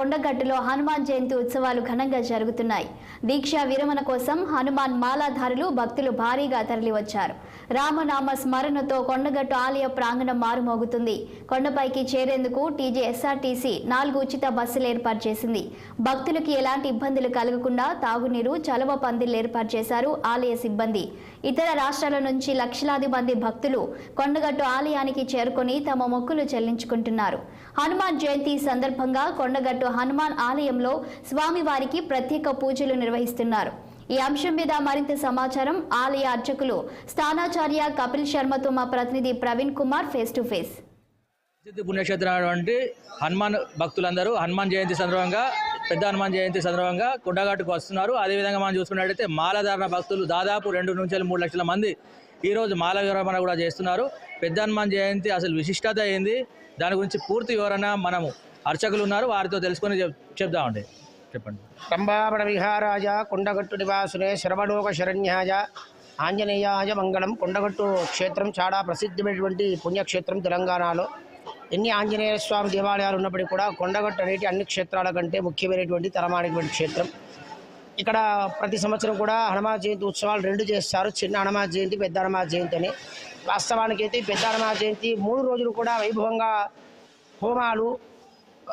కొండగట్టులో హనుమాన్ జయంతి ఉత్సవాలు ఘనంగా జరుగుతున్నాయి. దీక్షా విరమణ కోసం హనుమాన్ మాలాధారులు భక్తులు భారీగా తరలివచ్చారు. రామనామ స్మరణతో కొండగట్టు ఆలయ ప్రాంగణం మారుమోగుతుంది. కొండపైకి చేరేందుకు టీజీఎస్ఆర్టీసీ 4 ఉచిత బస్సులు ఏర్పాటు చేసింది. భక్తులకు ఎలాంటి ఇబ్బందులు కలగకుండా తాగునీరు, చలవ పందిళ్లు ఏర్పాటు చేశారు ఆలయ సిబ్బంది. ఇతర రాష్ట్రాల నుంచి లక్షలాది మంది భక్తులు కొండగట్టు ఆలయానికి చేరుకొని తమ మొక్కులు చెల్లించుకుంటున్నారు. హనుమాన్ జయంతి సందర్భంగా కొండగట్టు హనుమాన్ ఆలయంలో స్వామివారికి ప్రత్యేక పూజలు నిర్వహిస్తున్నారు. ఈ అంశం మీద మరింత సమాచారం ఆలయ అర్చకులు స్థానాచార్య కపిల్ శర్మతో మా ప్రతినిధి Praveen Kumar face to face. పుణ్యక్షేత్రం హనుమాన్ భక్తులందరూ హనుమాన్ జయంతి సందర్భంగా పెద్ద హనుమాన్ జయంతి సందర్భంగా కొండగట్టుకు వస్తున్నారు. అదేవిధంగా మనం చూసుకున్నట్టయితే మాలధారణ భక్తులు దాదాపు 2 నుంచి 3 లక్షల మంది ఈరోజు మాల విరమణ కూడా చేస్తున్నారు. పెద్ద హనుమాన్ జయంతి అసలు విశిష్టత ఏంది, దాని గురించి పూర్తి వివరణ మనము అర్చకులు ఉన్నారు, వారితో తెలుసుకొని చెప్దామండి. చెప్పండి. రంభావణ విహారాజ కొండగట్టు నివాసునే శరవణోక శరణ్యాజ ఆంజనేయాజ మంగళం. కొండగట్టు క్షేత్రం చాలా ప్రసిద్ధమైనటువంటి పుణ్యక్షేత్రం తెలంగాణలో. ఎన్ని ఆంజనేయ స్వామి దేవాలయాలు ఉన్నప్పటికీ కూడా కొండగట్టు అనేటి అన్ని క్షేత్రాల కంటే ముఖ్యమైనటువంటి తలమానికటువంటి క్షేత్రం. ఇక్కడ ప్రతి సంవత్సరం కూడా హనుమాన్ జయంతి ఉత్సవాలు 2 చేస్తారు, చిన్న హనుమాన్ జయంతి, పెద్ద హనుమాన్ జయంతి అని. వాస్తవానికి అయితే పెద్ద హనుమాన్ జయంతి 3 రోజులు కూడా వైభవంగా హోమాలు,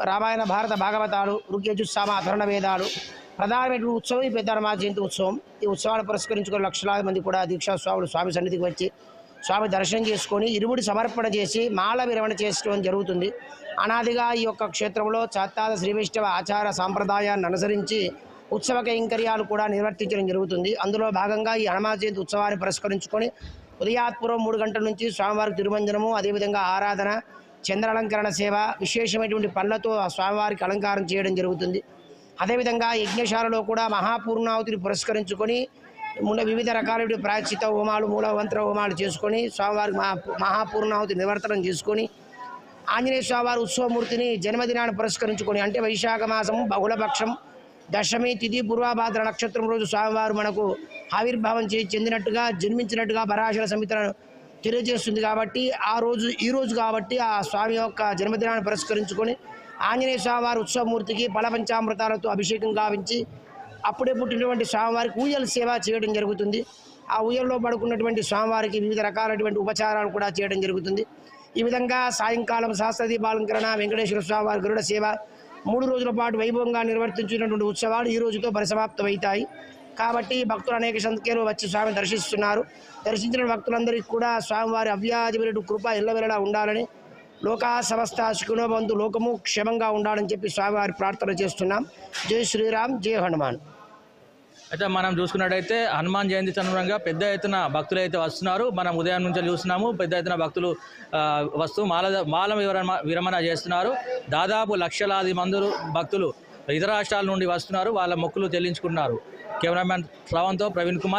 రామాయణ భారత భాగవతాలు, ఋగ్యజుస్సామ అధర్ణ వేదాలు ప్రధానమైన ఉత్సవం ఈ పెద్ద హనుమాన్ జయంతి ఉత్సవం. ఈ ఉత్సవాలు పురస్కరించుకుని లక్షలాది మంది కూడా దీక్షా స్వాములు స్వామి సన్నిధికి వచ్చి స్వామి దర్శనం చేసుకొని ఇరుముడి సమర్పణ చేసి మాల విరమణ చేసుకోవడం జరుగుతుంది. అనాదిగా ఈ యొక్క క్షేత్రంలో చాత్తాద శ్రీ వైష్ణవ ఆచార సాంప్రదాయాన్ని అనుసరించి ఉత్సవ కైంకర్యాలు కూడా నిర్వర్తించడం జరుగుతుంది. అందులో భాగంగా ఈ హనుమాన్ జయంతి ఉత్సవాన్ని పురస్కరించుకొని ఉదయాత్పూర్వం 3 గంటల నుంచి స్వామివారికి తిరుమంజనము, అదేవిధంగా ఆరాధన, చంద్రాలంకరణ సేవ, విశేషమైనటువంటి పనులతో ఆ స్వామివారికి అలంకారం చేయడం జరుగుతుంది. అదేవిధంగా యజ్ఞశాలలో కూడా మహాపూర్ణాహుతిని పురస్కరించుకొని వివిధ రకాల ప్రాయశ్చిత హోమాలు, మూలమంత్ర హోమాలు చేసుకొని స్వామివారికి మహాపూర్ణాహుతి నివర్తనం చేసుకొని ఆంజనేయ స్వామివారి ఉత్సవమూర్తిని జన్మదినాన్ని పురస్కరించుకొని, అంటే వైశాఖ మాసము బహుళపక్షం దశమి తిథి పూర్వాభాద్ర నక్షత్రం రోజు స్వామివారు మనకు ఆవిర్భావం చెందినట్టుగా జన్మించినట్టుగా పరాశర సంహితను తెలియజేస్తుంది. కాబట్టి ఈ రోజు కాబట్టి ఆ స్వామి యొక్క జన్మదినాన్ని పురస్కరించుకొని ఆంజనేయ స్వామివారి ఉత్సవమూర్తికి ఫలపంచామృతాలతో అభిషేకం గావించి అప్పుడే పుట్టినటువంటి స్వామివారికి ఊయల సేవ చేయడం జరుగుతుంది. ఆ ఊయల్లో పడుకున్నటువంటి స్వామివారికి వివిధ రకాలైనటువంటి ఉపచారాలు కూడా చేయడం జరుగుతుంది. ఈ విధంగా సాయంకాలం సహస్రదీపాలంకరణ, వెంకటేశ్వర స్వామివారి గరుడ సేవ 3 రోజుల పాటు వైభవంగా నిర్వర్తించినటువంటి ఉత్సవాలు ఈ రోజుతో పరిసమాప్తమవుతాయి. కాబట్టి భక్తులు అనేక సంఖ్యలో వచ్చి స్వామిని దర్శిస్తున్నారు. దర్శించిన భక్తులందరికీ కూడా స్వామివారి అవ్యాజమైన కృప ఎల్లవెల్లలా ఉండాలని, లోకా సమస్త సుఖినో భవంతు, లోకము క్షేమంగా ఉండాలని చెప్పి స్వామివారి ప్రార్థన చేస్తున్నాం. జై శ్రీరామ్, జై హనుమాన్. అయితే మనం చూసుకున్నట్టయితే హనుమాన్ జయంతి సందర్భంగా పెద్ద ఎత్తున భక్తులు అయితే వస్తున్నారు. మనం ఉదయం నుంచి చూస్తున్నాము, పెద్ద ఎత్తున భక్తులు వస్తూ మాల విరమణ చేస్తున్నారు. దాదాపు లక్షలాది మంది భక్తులు ఇతర రాష్ట్రాల నుండి వస్తున్నారు, వాళ్ళ మొక్కులు చెల్లించుకున్నారు. కెమెరామ్యాన్ శ్రవంతో ప్రవీణ్ కుమార్.